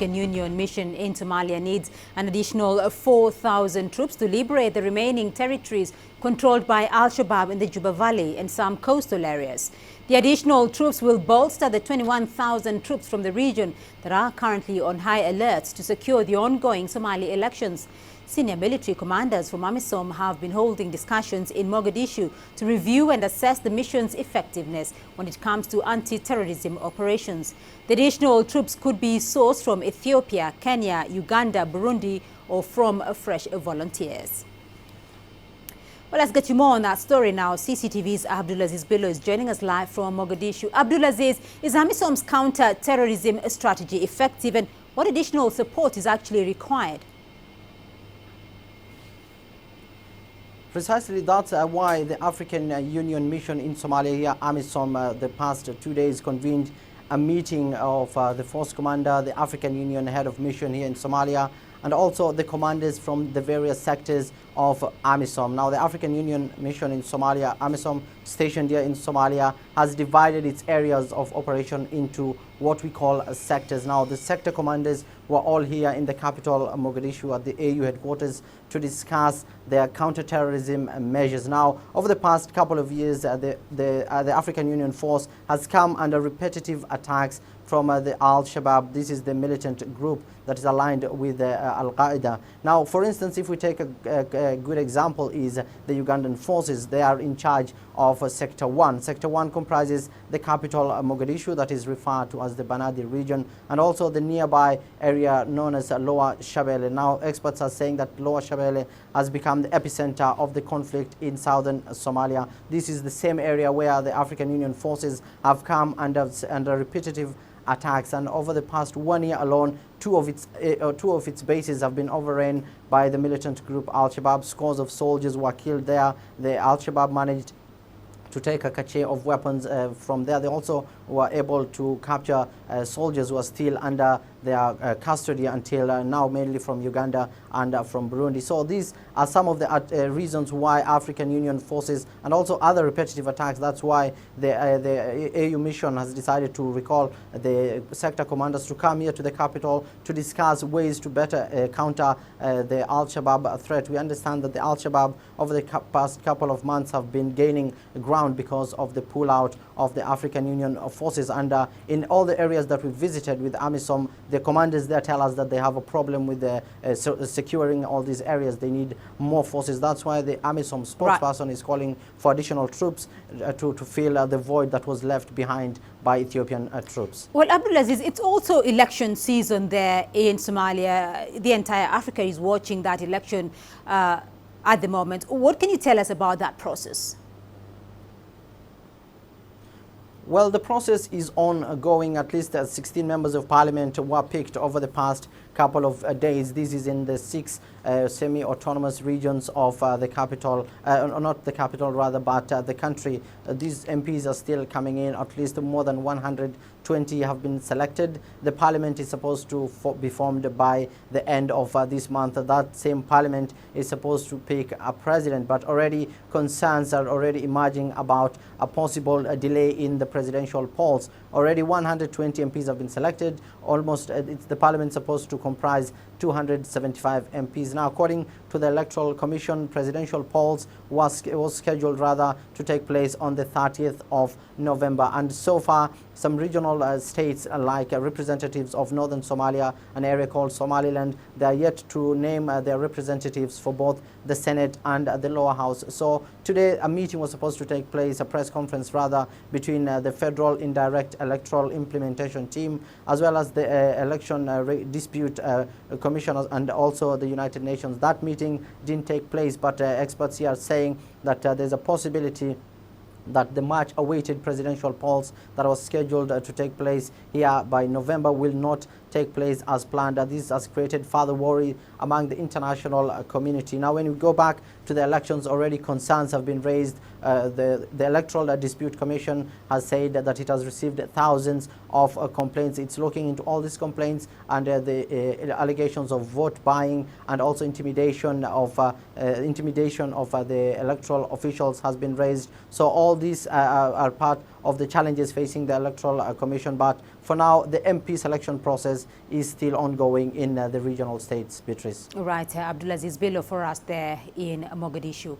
African Union mission in Somalia needs an additional 4,000 troops to liberate the remaining territories controlled by Al-Shabaab in the Juba Valley and some coastal areas. The additional troops will bolster the 21,000 troops from the region that are currently on high alert to secure the ongoing Somali elections. Senior military commanders from AMISOM have been holding discussions in Mogadishu to review and assess the mission's effectiveness when it comes to anti-terrorism operations. The additional troops could be sourced from Ethiopia, Kenya, Uganda, Burundi, or from fresh volunteers. Well, let's get you more on that story now. CCTV's Abdulaziz Bello is joining us live from Mogadishu. Abdulaziz, is AMISOM's counter-terrorism strategy effective, and what additional support is actually required? Precisely, that's why the African Union mission in Somalia, AMISOM, the past 2 days convened a meeting of the force commander, the African Union head of mission here in Somalia, and also the commanders from the various sectors of AMISOM. Now, the African Union mission in Somalia, AMISOM stationed here in Somalia, has divided its areas of operation into what we call sectors. Now, the sector commanders were all here in the capital, Mogadishu, at the AU headquarters to discuss their counter-terrorism measures. Now, over the past couple of years, the African Union force has come under repetitive attacks from the Al-Shabaab. This is the militant group that is aligned with Al-Qaeda. Now, for instance, if we take a good example is the Ugandan forces. They are in charge of Sector 1. Sector 1 comprises the capital, Mogadishu, that is referred to as the Banadi region, and also the nearby area known as Lower Shabelle. Now, experts are saying that Lower Shabelle has become the epicenter of the conflict in southern Somalia. This is the same area where the African Union forces have come under repetitive attacks, and over the past 1 year alone, two of its bases have been overrun by the militant group Al-Shabaab. Scores of soldiers were killed there. The Al-Shabaab managed to take a cache of weapons from there. They also were able to capture soldiers who are still under their custody until now, mainly from Uganda and from Burundi. So these are some of the reasons why African Union forces and also other repetitive attacks. That's why the AU mission has decided to recall the sector commanders to come here to the capital to discuss ways to better counter the Al-Shabaab threat. We understand that the Al-Shabaab over the past couple of months have been gaining ground because of the pullout of the African Union forces, and in all the areas that we visited with AMISOM, the commanders there tell us that they have a problem with securing all these areas. They need more forces. That's why the AMISOM spokesperson is calling for additional troops to fill the void that was left behind by Ethiopian troops. Well, Abdulaziz, it's also election season there in Somalia. The entire Africa is watching that election at the moment. What can you tell us about that process? Well, the process is ongoing. At least 16 members of parliament were picked over the past couple of days. This is in the 6 semi-autonomous regions of the capital, not the capital rather, but the country. These MPs are still coming in. At least more than 120 have been selected. The parliament is supposed to be formed by the end of this month. That same parliament is supposed to pick a president, but already concerns are already emerging about a possible delay in the presidential polls. Already 120 MPs have been selected. Almost the parliament supposed to comprise 275 MPs. Now, according to the Electoral Commission, presidential polls was scheduled rather to take place on the 30th of November. And so far, some regional states like representatives of northern Somalia, an area called Somaliland, they are yet to name their representatives for both the Senate and the lower house. So today a meeting was supposed to take place, a press conference rather, between the Federal Indirect Electoral Implementation Team as well as the Election Dispute Commission and also the United Nations. That meeting didn't take place, but experts here are saying that there's a possibility that the much awaited presidential polls that was scheduled to take place here by November will not take place as planned. This has created further worry among the international community. Now, when we go back to the elections, already concerns have been raised. The Electoral Dispute Commission has said that it has received thousands of complaints. It's looking into all these complaints and the allegations of vote buying and also intimidation of the electoral officials has been raised. So all these are part of the challenges facing the Electoral Commission. But for now, the MP selection process is still ongoing in the regional states, Beatrice. Right, Abdulaziz Bello for us there in Mogadishu.